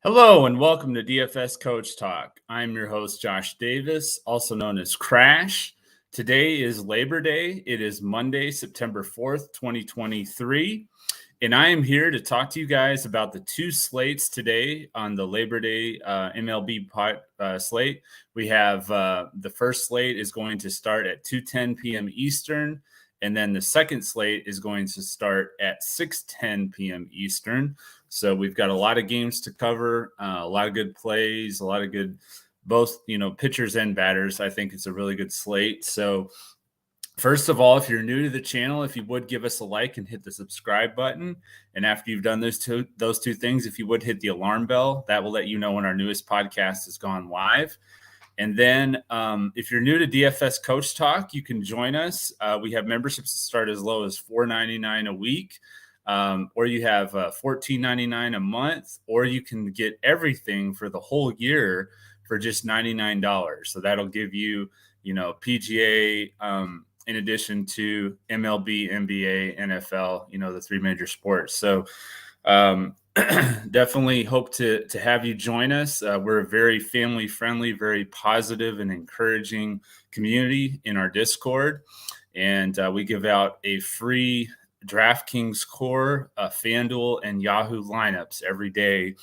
Hello and welcome to DFS Coach Talk. I'm your host, Josh Davis, also known as Crash. Today is Labor Day. It is Monday, September 4th, 2023. And I am here to talk to you guys about the two slates today on the Labor Day MLB slate. We have the first slate is going to start at 2:10 p.m. Eastern. And then the second slate is going to start at 6:10 p.m. Eastern. So we've got a lot of games to cover, a lot of good plays, a lot of good, both, pitchers and batters. I think it's a really good slate. So first of all, if you're new to the channel, if you would give us a like and hit the subscribe button. And after you've done those two things, if you would hit the alarm bell, that will let you know when our newest podcast has gone live. And then if you're new to DFS Coach Talk, you can join us. We have memberships that start as low as $4.99 a week, or you have $14.99 a month, or you can get everything for the whole year for just $99. So that'll give you, PGA in addition to MLB, NBA, NFL, the three major sports. So definitely hope to have you join us. We're a very family friendly, very positive and encouraging community in our Discord. And we give out a free Draftkings core, Fanduel and Yahoo lineups every day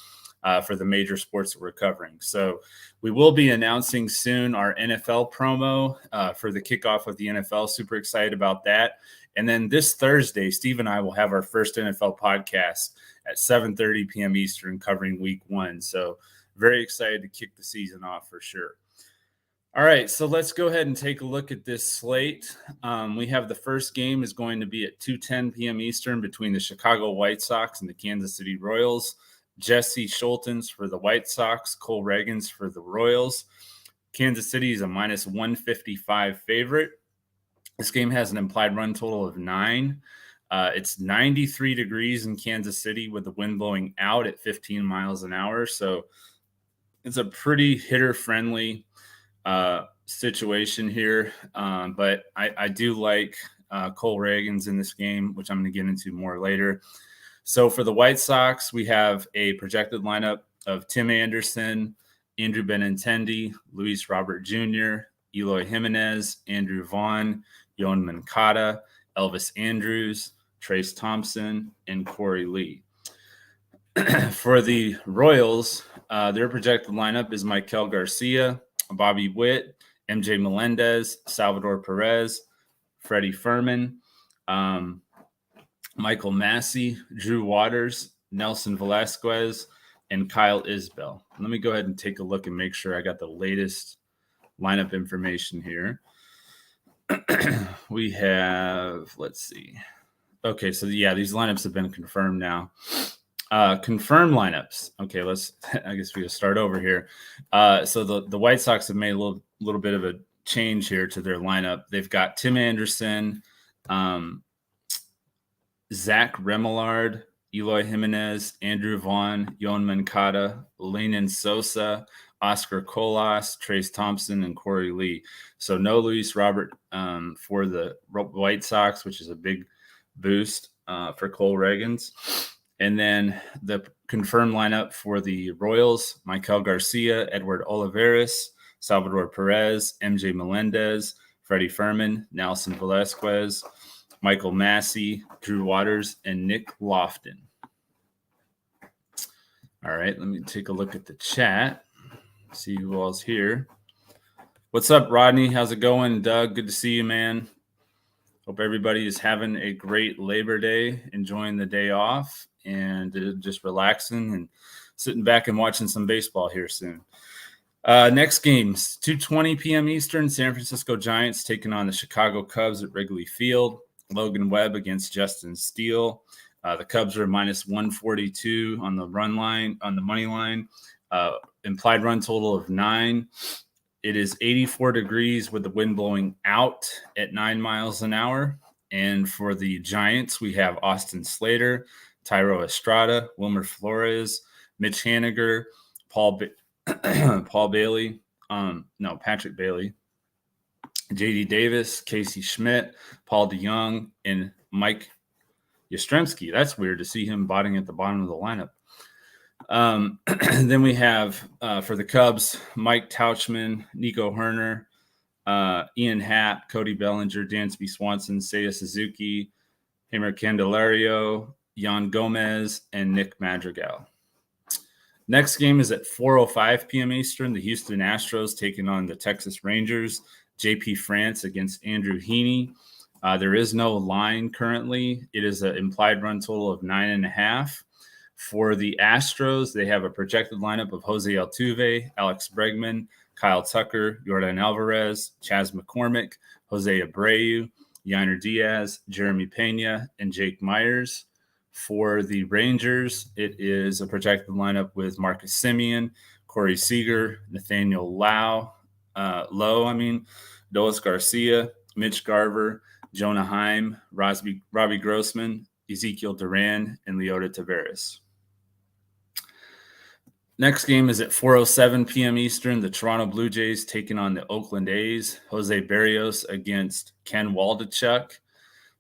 for the major sports that we're covering. So we will be announcing soon our NFL promo for the kickoff of the NFL. Super excited about that. And then this Thursday, Steve and I will have our first NFL podcast at 7:30 p.m. Eastern covering week 1. So very excited to kick the season off for sure. All right, so let's go ahead and take a look at this slate. We have the first game is going to be at 2:10 p.m. Eastern between the Chicago White Sox and the Kansas City Royals. Jesse Schultens for the White Sox, Cole Reagans for the Royals. Kansas City is a minus 155 favorite. This game has an implied run total of 9. It's 93 degrees in Kansas City with the wind blowing out at 15 miles an hour. So it's a pretty hitter-friendly situation here. But I do like Cole Reagans in this game, which I'm going to get into more later. So for the White Sox, we have a projected lineup of Tim Anderson, Andrew Benintendi, Luis Robert Jr., Eloy Jimenez, Andrew Vaughn, Yoan Moncada, Elvis Andrus, Trace Thompson, and Corey Lee. For the Royals, their projected lineup is Maikel Garcia, Bobby Witt, MJ Melendez, Salvador Perez, Freddie Furman, Michael Massey, Drew Waters, Nelson Velasquez, and Kyle Isbell. Let me go ahead and take a look and make sure I got the latest lineup information here. We have, let's see. Okay, so yeah, these lineups have been confirmed now. Confirmed lineups. Okay, I guess we can start over here. So the White Sox have made a little bit of a change here to their lineup. They've got Tim Anderson, Zach Remillard, Eloy Jimenez, Andrew Vaughn, Yoan Moncada, Lenin Sosa, Oscar Colas, Trace Thompson, and Corey Lee. So no Luis Robert for the White Sox, which is a big boost for Cole Reagans. And then the confirmed lineup for the Royals, Maikel Garcia, Edward Olivares, Salvador Perez, MJ Melendez, Freddie Furman, Nelson Velasquez, Michael Massey, Drew Waters, and Nick Lofton. All right, let me take a look at the chat, see who all's here. What's up, Rodney? How's it going? Doug, good to see you, man. Hope everybody is having a great Labor Day, enjoying the day off, and just relaxing and sitting back and watching some baseball here soon. Next games, 2:20 p.m. Eastern, San Francisco Giants taking on the Chicago Cubs at Wrigley Field. Logan Webb against Justin Steele. The Cubs are minus 142 on the run line, on the money line. Implied run total of 9. It is 84 degrees with the wind blowing out at 9 miles an hour. And for the Giants, we have Austin Slater, Tyro Estrada, Wilmer Flores, Mitch Haniger, Patrick Bailey, J.D. Davis, Casey Schmidt, Paul DeYoung, and Mike Yastrzemski. That's weird to see him botting at the bottom of the lineup. Then we have for the Cubs, Mike Tauchman, Nico Herner, Ian Happ, Cody Bellinger, Dansby Swanson, Seiya Suzuki, Heimer Candelario, Yan Gomez, and Nick Madrigal. Next game is at 4:05 p.m. Eastern. The Houston Astros taking on the Texas Rangers. JP France against Andrew Heaney. There is no line currently. It is an implied run total of 9.5. For the Astros, they have a projected lineup of Jose Altuve, Alex Bregman, Kyle Tucker, Yordan Alvarez, Chas McCormick, Jose Abreu, Yainer Diaz, Jeremy Pena, and Jake Myers. For the Rangers, it is a projected lineup with Marcus Semien, Corey Seager, Nathaniel Lowe, Dolis Garcia, Mitch Garver, Jonah Heim, Robbie Grossman, Ezekiel Duran, and Leota Taveras. Next game is at 4:07 p.m. Eastern. The Toronto Blue Jays taking on the Oakland A's. Jose Berrios against Ken Waldichuk.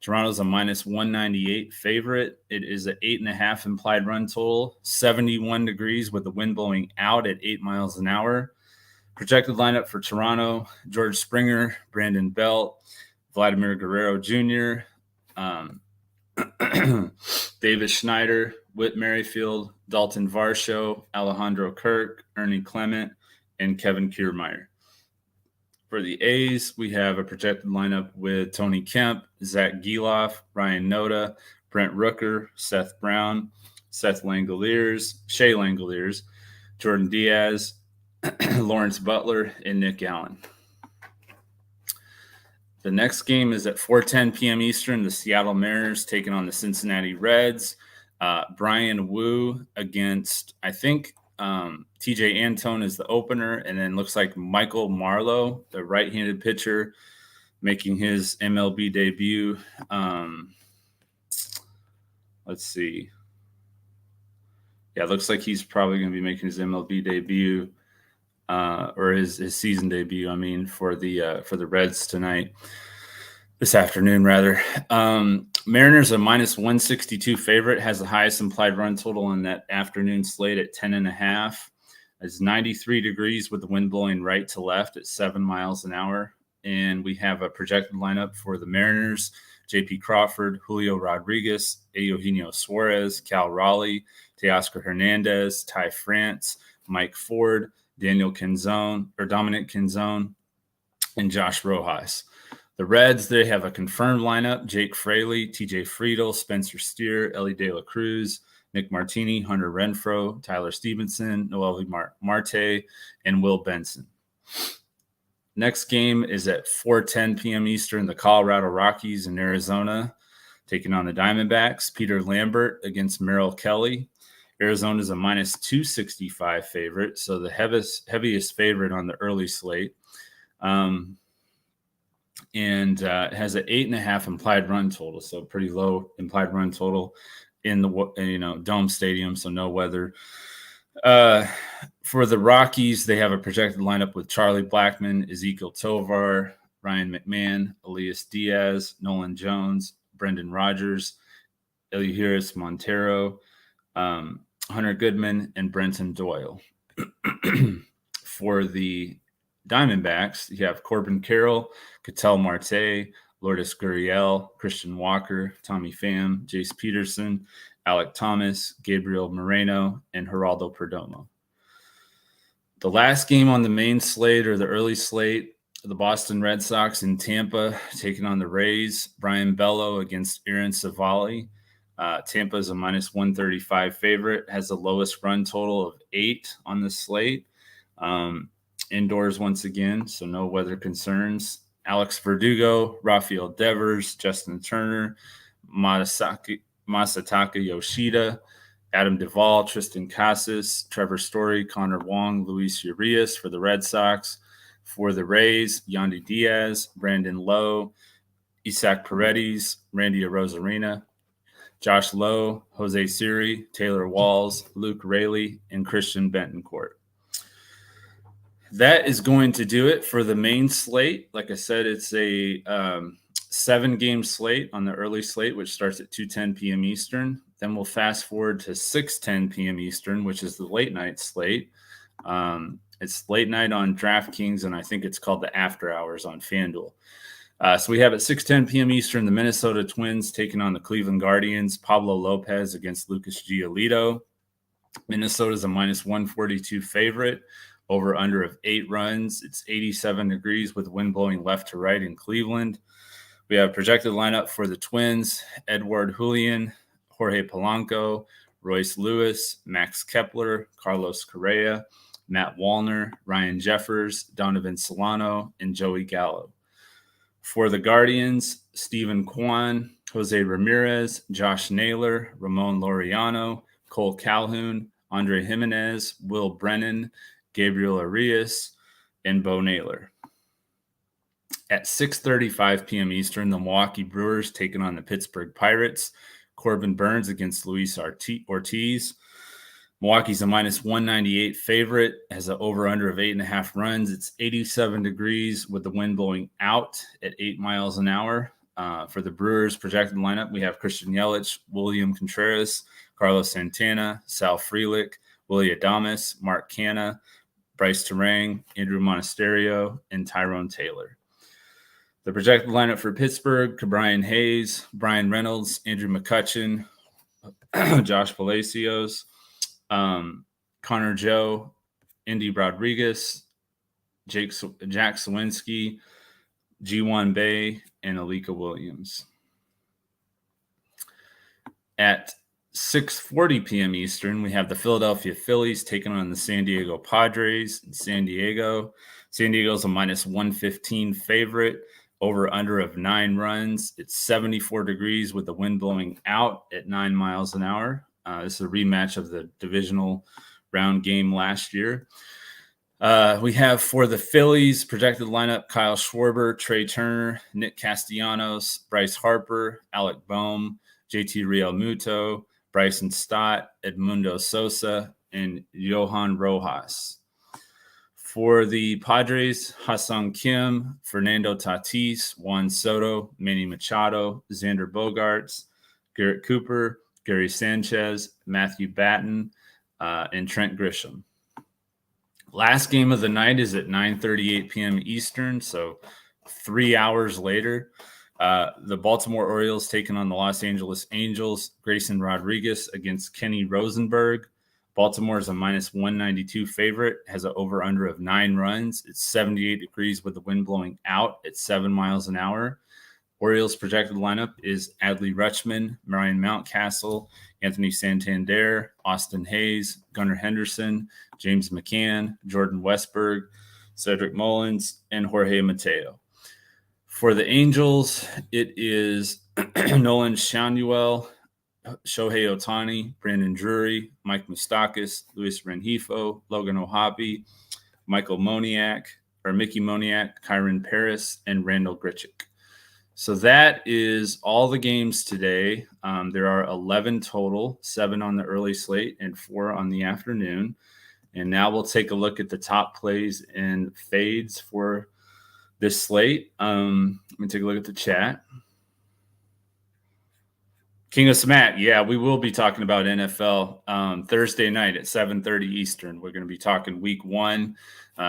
Toronto's a minus 198 favorite. It is an 8.5 implied run total, 71 degrees with the wind blowing out at 8 miles an hour. Projected lineup for Toronto: George Springer, Brandon Belt, Vladimir Guerrero Jr., Davis Schneider, Whit Merrifield, Dalton Varsho, Alejandro Kirk, Ernie Clement, and Kevin Kiermaier. For the A's, we have a projected lineup with Tony Kemp, Zach Geloff, Ryan Noda, Brent Rooker, Seth Brown, Shea Langoliers, Jordan Diaz, Lawrence Butler, and Nick Allen. The next game is at 4:10 p.m. Eastern. The Seattle Mariners taking on the Cincinnati Reds. Brian Wu against, I think, TJ Antone is the opener, and then looks like Michael Marlowe, the right-handed pitcher, making his MLB debut. Let's see. Yeah, it looks like he's probably going to be making his MLB debut, or his season debut, for the Reds tonight. This afternoon, rather. Mariners a minus 162 favorite, has the highest implied run total on that afternoon slate at 10.5. It's 93 degrees with the wind blowing right to left at 7 miles an hour. And we have a projected lineup for the Mariners: J.P. Crawford, Julio Rodriguez, Eugenio Suarez, Cal Raleigh, Teoscar Hernandez, Ty France, Mike Ford, Dominic Canzone, and Josh Rojas. The Reds, they have a confirmed lineup: Jake Fraley, TJ Friedel, Spencer Steer, Ellie De La Cruz, Nick Martini, Hunter Renfroe, Tyler Stevenson, Noelvi Marte, and Will Benson. Next game is at 4:10 p.m. Eastern. The Colorado Rockies in Arizona taking on the Diamondbacks. Peter Lambert against Merrill Kelly. Arizona is a minus 265 favorite, so the heaviest favorite on the early slate. And it has an 8.5 implied run total, so pretty low implied run total in the Dome Stadium, so no weather. For the Rockies, they have a projected lineup with Charlie Blackmon, Ezekiel Tovar, Ryan McMahon, Elias Diaz, Nolan Jones, Brendan Rodgers, Elihuris Montero, Hunter Goodman, and Brenton Doyle. For the Diamondbacks, you have Corbin Carroll, Ketel Marte, Lourdes Gurriel, Christian Walker, Tommy Pham, Jace Peterson, Alec Thomas, Gabriel Moreno, and Geraldo Perdomo. The last game on the main slate, or the early slate, the Boston Red Sox in Tampa taking on the Rays. Brian Bello against Aaron Savali. Tampa is a minus 135 favorite, has the lowest run total of 8 on the slate. Indoors once again, so no weather concerns. Alex Verdugo, Rafael Devers, Justin Turner, Masataka Yoshida, Adam Duvall, Tristan Casas, Trevor Story, Connor Wong, Luis Urias for the Red Sox. For the Rays, Yandy Diaz, Brandon Lowe, Isaac Paredes, Randy Arozarena, Josh Lowe, Jose Siri, Taylor Walls, Luke Raley, and Christian Bentoncourt. That is going to do it for the main slate. Like I said, it's a 7-game slate on the early slate, which starts at 2:10 p.m. Eastern. Then we'll fast forward to 6:10 p.m. Eastern, which is the late night slate. It's late night on Draftkings, and I think it's called the After Hours on Fanduel. So we have at 6:10 p.m. Eastern, the Minnesota Twins taking on the Cleveland Guardians. Pablo Lopez against Lucas Giolito. Minnesota's a -142 favorite. Over under of 8 runs. It's 87 degrees with wind blowing left to right in Cleveland. We have projected lineup for the Twins: Edward Julian, Jorge Polanco, Royce Lewis, Max Kepler, Carlos Correa, Matt Wallner, Ryan Jeffers, Donovan Solano, and Joey Gallo. For the Guardians, Stephen Kwan, Jose Ramirez, Josh Naylor, Ramon Laureano, Cole Calhoun, Andre Jimenez, Will Brennan, Gabriel Arias, and Bo Naylor. At 6:35 p.m. Eastern, the Milwaukee Brewers taking on the Pittsburgh Pirates. Corbin Burns against Luis Ortiz. Milwaukee's a -198 favorite, has an over-under of 8.5 runs. It's 87 degrees with the wind blowing out at 8 miles an hour. For the Brewers' projected lineup, we have Christian Yelich, William Contreras, Carlos Santana, Sal Frelick, Willie Adames, Mark Canha, Bryce Terang, Andrew Monasterio, and Tyrone Taylor. The projected lineup for Pittsburgh: Brian Hayes, Brian Reynolds, Andrew McCutchen, Josh Palacios, Connor Joe, Indy Rodriguez, Jack Sawinski, G1 Bay, and Alika Williams. At 6:40 p.m. Eastern, we have the Philadelphia Phillies taking on the San Diego Padres in San Diego. San Diego's a -115 favorite, over under of 9 runs. It's 74 degrees with the wind blowing out at 9 miles an hour. This is a rematch of the divisional round game last year. We have for the Phillies projected lineup: Kyle Schwarber, Trey Turner, Nick Castellanos, Bryce Harper, Alec Boehm, JT Realmuto, Bryson Stott, Edmundo Sosa, and Johan Rojas. For the Padres, Ha-Seong Kim, Fernando Tatis, Juan Soto, Manny Machado, Xander Bogaerts, Garrett Cooper, Gary Sanchez, Matthew Batten, and Trent Grisham. Last game of the night is at 9:38 p.m. Eastern, so 3 hours later. The Baltimore Orioles taking on the Los Angeles Angels. Grayson Rodriguez against Kenny Rosenberg. Baltimore is a -192 favorite, has an over-under of 9 runs. It's 78 degrees with the wind blowing out at 7 miles an hour. Orioles' projected lineup is Adley Rutschman, Ryan Mountcastle, Anthony Santander, Austin Hayes, Gunnar Henderson, James McCann, Jordan Westberg, Cedric Mullins, and Jorge Mateo. For the Angels, it is Nolan Schanuel, Shohei Ohtani, Brandon Drury, Mike Moustakas, Luis Rengifo, Logan O'Hoppe, Mickey Moniak, Kyron Paris, and Randall Grichuk. So that is all the games today. There are 11 total, 7 on the early slate and 4 on the afternoon. And now we'll take a look at the top plays and fades for this slate. Let me take a look at the chat. King of Smack, yeah, we will be talking about NFL Thursday night at 7:30 Eastern. We're going to be talking Week 1.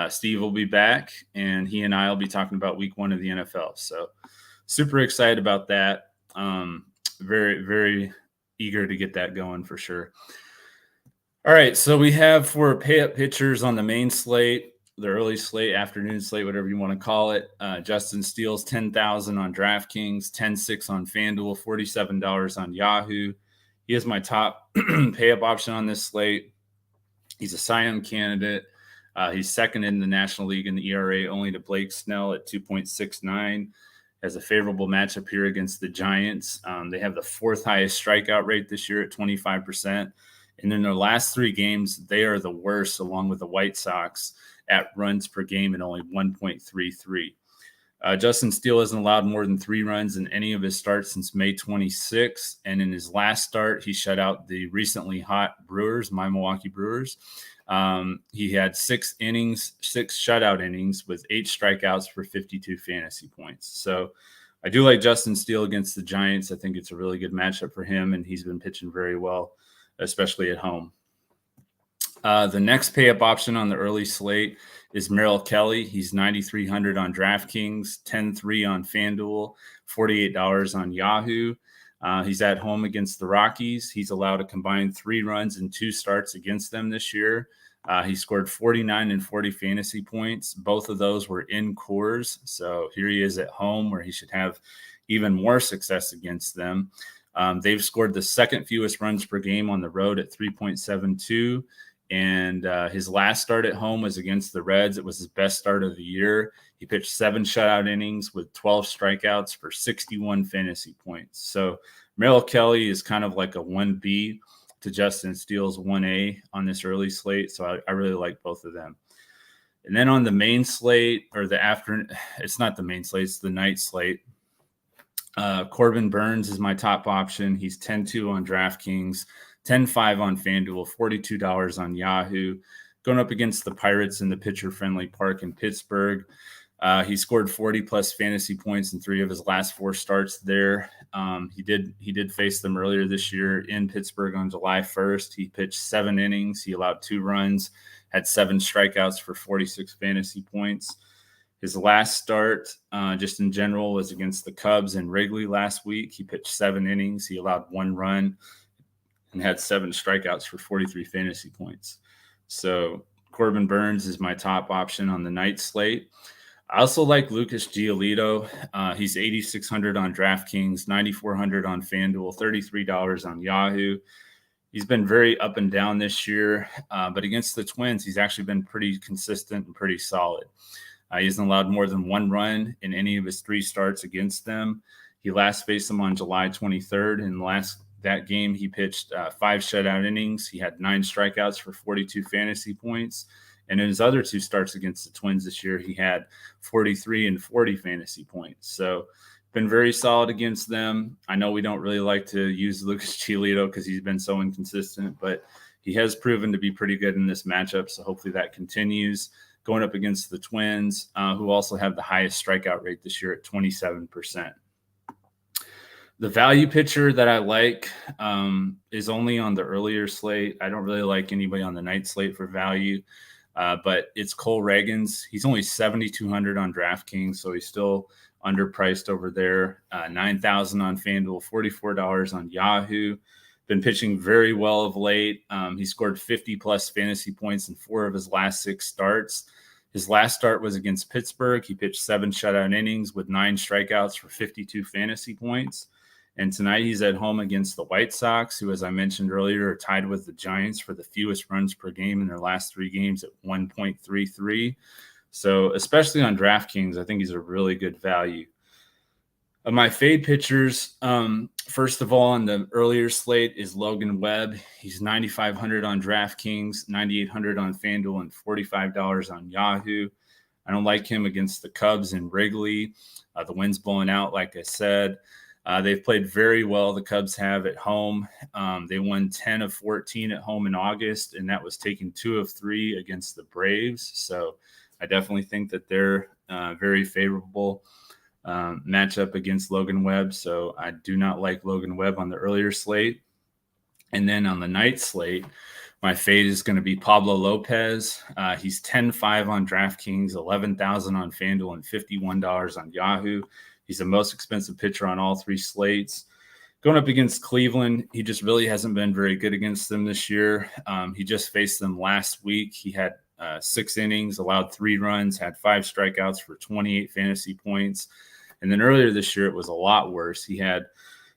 Steve will be back, and he and I will be talking about Week 1 of the NFL. So super excited about that. Very, very eager to get that going for sure. All right, so we have for pay-up pitchers on the main slate, the early slate, afternoon slate, whatever you want to call it. Justin Steele's $10,000 on DraftKings, $10,600 on FanDuel, $47 on Yahoo. He is my top pay-up option on this slate. He's a Cy Young candidate. He's second in the National League in the ERA, only to Blake Snell at 2.69. Has a favorable matchup here against the Giants. They have the 4th highest strikeout rate this year at 25%. And in their last 3 games, they are the worst, along with the White Sox, at runs per game at only 1.33. Justin Steele hasn't allowed more than 3 runs in any of his starts since May 26. And in his last start, he shut out the recently hot Brewers, my Milwaukee Brewers. He had 6 shutout innings with 8 strikeouts for 52 fantasy points. So I do like Justin Steele against the Giants. I think it's a really good matchup for him, and he's been pitching very well, especially at home. The next pay-up option on the early slate is Merrill Kelly. He's 9,300 on DraftKings, 10-3 on Fanduel, $48 on Yahoo. He's at home against the Rockies. He's allowed a combined 3 runs in 2 starts against them this year. He scored 49 and 40 fantasy points. Both of those were in Coors. So here he is at home where he should have even more success against them. They've scored the second fewest runs per game on the road at 3.72. And his last start at home was against the Reds. It was his best start of the year. He pitched 7 shutout innings with 12 strikeouts for 61 fantasy points. So Merrill Kelly is kind of like a 1B to Justin Steele's 1A on this early slate. So I really like both of them. And then on the main slate, or it's not the main slate, it's the night slate. Corbin Burnes is my top option. He's 10-2 on DraftKings, 10-5 on FanDuel, $42 on Yahoo. Going up against the Pirates in the pitcher-friendly park in Pittsburgh. He scored 40-plus fantasy points in 3 of his last 4 starts there. He did face them earlier this year in Pittsburgh on July 1st. He pitched 7 innings. He allowed 2 runs, had 7 strikeouts for 46 fantasy points. His last start, just in general, was against the Cubs in Wrigley last week. He pitched 7 innings. He allowed 1 run and had 7 strikeouts for 43 fantasy points. So Corbin Burnes is my top option on the night slate. I also like Lucas Giolito. He's 8,600 on DraftKings, 9,400 on FanDuel, $33 on Yahoo. He's been very up and down this year, but against the Twins, he's actually been pretty consistent and pretty solid. He hasn't allowed more than 1 run in any of his 3 starts against them. He last faced them on July 23rd. In that game, he pitched 5 shutout innings. He had 9 strikeouts for 42 fantasy points. And in his other 2 starts against the Twins this year, he had 43 and 40 fantasy points. So been very solid against them. I know we don't really like to use Lucas Giolito because he's been so inconsistent, but he has proven to be pretty good in this matchup. So hopefully that continues. Going up against the Twins, who also have the highest strikeout rate this year at 27%. The value pitcher that I like is only on the earlier slate. I don't really like anybody on the night slate for value, but it's Cole Ragans. He's only 7,200 on DraftKings, so he's still underpriced over there. 9,000 on FanDuel, $44 on Yahoo. Been pitching very well of late. He scored 50-plus fantasy points in 4 of his last 6 starts. His last start was against Pittsburgh. He pitched 7 shutout innings with 9 strikeouts for 52 fantasy points. And tonight he's at home against the White Sox, who, as I mentioned earlier, are tied with the Giants for the fewest runs per game in their last 3 games at 1.33. So especially on DraftKings, I think he's a really good value. Of my fade pitchers, first of all, on the earlier slate is Logan Webb. He's 9,500 on DraftKings, 9,800 on FanDuel, and $45 on Yahoo. I don't like him against the Cubs in Wrigley. The wind's blowing out, like I said. They've played very well, the Cubs have, at home. They won 10 of 14 at home in August, and that was taking 2 of 3 against the Braves. So I definitely think that they're very favorable matchup against Logan Webb. So I do not like Logan Webb on the earlier slate. And then on the night slate, my fade is going to be Pablo Lopez. He's 10-5 on DraftKings, 11,000 on FanDuel, and $51 on Yahoo. He's the most expensive pitcher on all 3 slates. Going up against Cleveland, he just really hasn't been very good against them this year. He just faced them last week. He had 6 innings, allowed 3 runs, had 5 strikeouts for 28 fantasy points. And then earlier this year, it was a lot worse. He had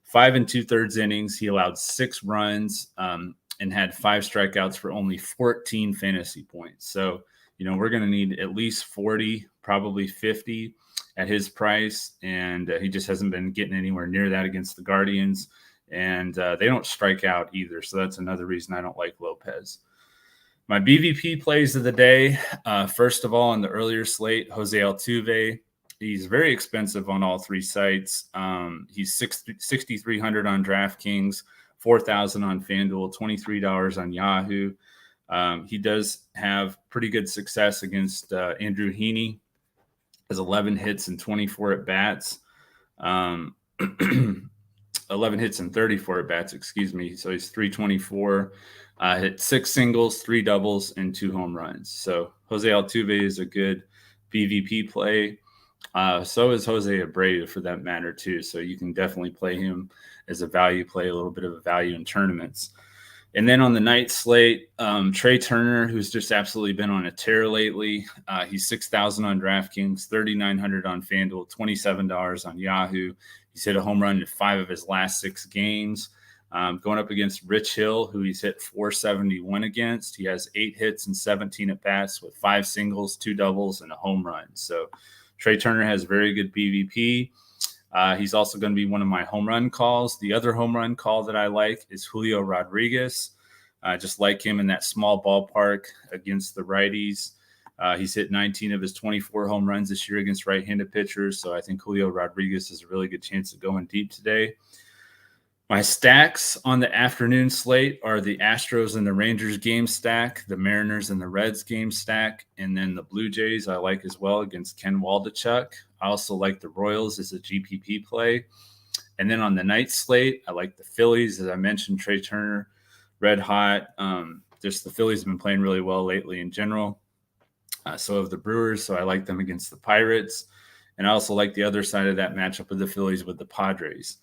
5 2/3 innings. He allowed 6 runs and had 5 strikeouts for only 14 fantasy points. So, we're going to need at least 40, probably 50 at his price. And he just hasn't been getting anywhere near that against the Guardians. And they don't strike out either. So that's another reason I don't like Lopez. My BVP plays of the day, first of all, on the earlier slate, Jose Altuve. He's very expensive on all 3 sites. He's 6,300 on DraftKings, 4,000 on FanDuel, $23 on Yahoo. He does have pretty good success against Andrew Heaney. Has 11 hits and 24 at-bats. 11 hits and 34 at bats, excuse me. So he's 324, hit 6 singles, 3 doubles, and 2 home runs. So Jose Altuve is a good BVP play. So is Jose Abreu for that matter too. So you can definitely play him as a value play, a little bit of a value in tournaments. And then on the night slate, Trey Turner, who's just absolutely been on a tear lately. He's 6,000 on DraftKings, 3,900 on Fanduel, $27 on Yahoo. He's hit a home run in 5 of his last 6 games. Going up against Rich Hill, who he's hit 471 against. He has 8 hits and 17 at bats with 5 singles, 2 doubles, and a home run. So Trey Turner has very good BVP. He's also going to be one of my home run calls. The other home run call that I like is Julio Rodriguez. I just like him in that small ballpark against the righties. He's hit 19 of his 24 home runs this year against right-handed pitchers. So I think Julio Rodriguez has a really good chance of going deep today. My stacks on the afternoon slate are the Astros and the Rangers game stack, the Mariners and the Reds game stack, and then the Blue Jays I like as well against Ken Waldichuk. I also like the Royals as a GPP play. And then on the night slate, I like the Phillies. As I mentioned, Trey Turner, red hot. Just the Phillies have been playing really well lately in general. So have the Brewers, so I like them against the Pirates. And I also like the other side of that matchup with the Phillies with the Padres.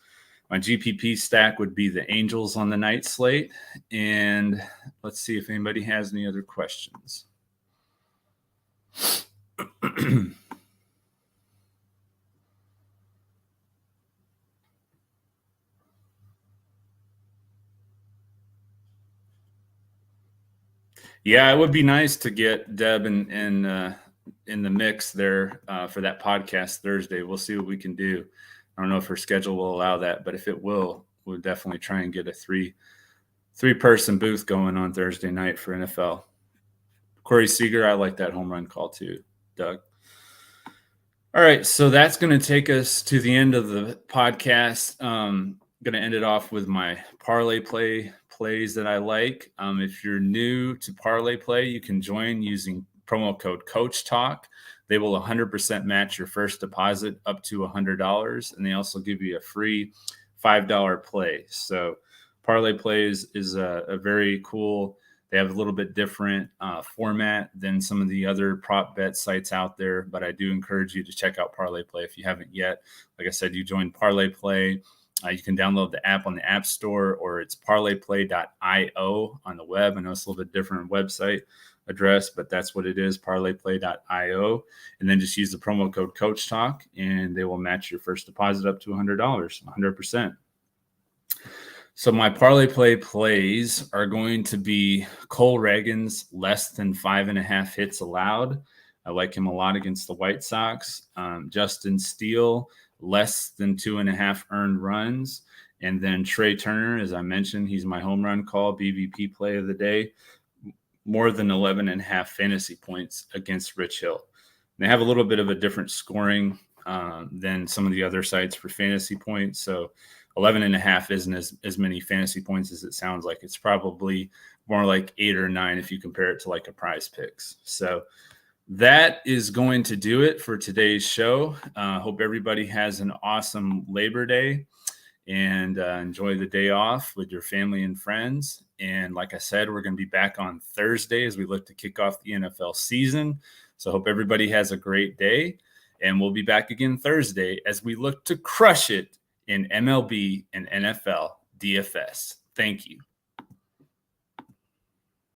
My GPP stack would be the Angels on the night slate. And let's see if anybody has any other questions. Yeah, it would be nice to get Deb in the mix there for that podcast Thursday. We'll see what we can do. I don't know if her schedule will allow that, but if it will, we'll definitely try and get a three-person booth going on Thursday night for NFL. Corey Seager, I like that home run call too, Doug. All right, so that's going to take us to the end of the podcast. Going to end it off with my Parlayplay plays that I like. If you're new to Parlayplay, you can join using promo code Coach Talk. They will 100% match your first deposit up to $100, and they also give you a free $5 play. So Parlayplay is a very cool. They have a little bit different format than some of the other prop bet sites out there, but I do encourage you to check out Parlayplay if you haven't yet. Like I said, you join Parlayplay. You can download the app on the App Store, or it's parlayplay.io on the web. I know it's a little bit different website address, but that's what it is, parlayplay.io. And then just use the promo code Coach Talk, and they will match your first deposit up to $100, 100%. So my Parlayplay plays are going to be Cole Reagan's less than 5.5 hits allowed. I like him a lot against the White Sox. Justin Steele, less than 2.5 earned runs. And then Trey Turner, as I mentioned, he's my home run call, BVP play of the day. More than 11.5 fantasy points against Rich Hill. They have a little bit of a different scoring than some of the other sites for fantasy points. So 11.5 isn't as many fantasy points as it sounds like. It's probably more like 8 or 9 if you compare it to like a Prize Picks. So that is going to do it for today's show. Hope everybody has an awesome Labor Day and enjoy the day off with your family and friends. And like I said, we're going to be back on Thursday as we look to kick off the NFL season. So hope everybody has a great day. And we'll be back again Thursday as we look to crush it in MLB and NFL DFS. Thank you.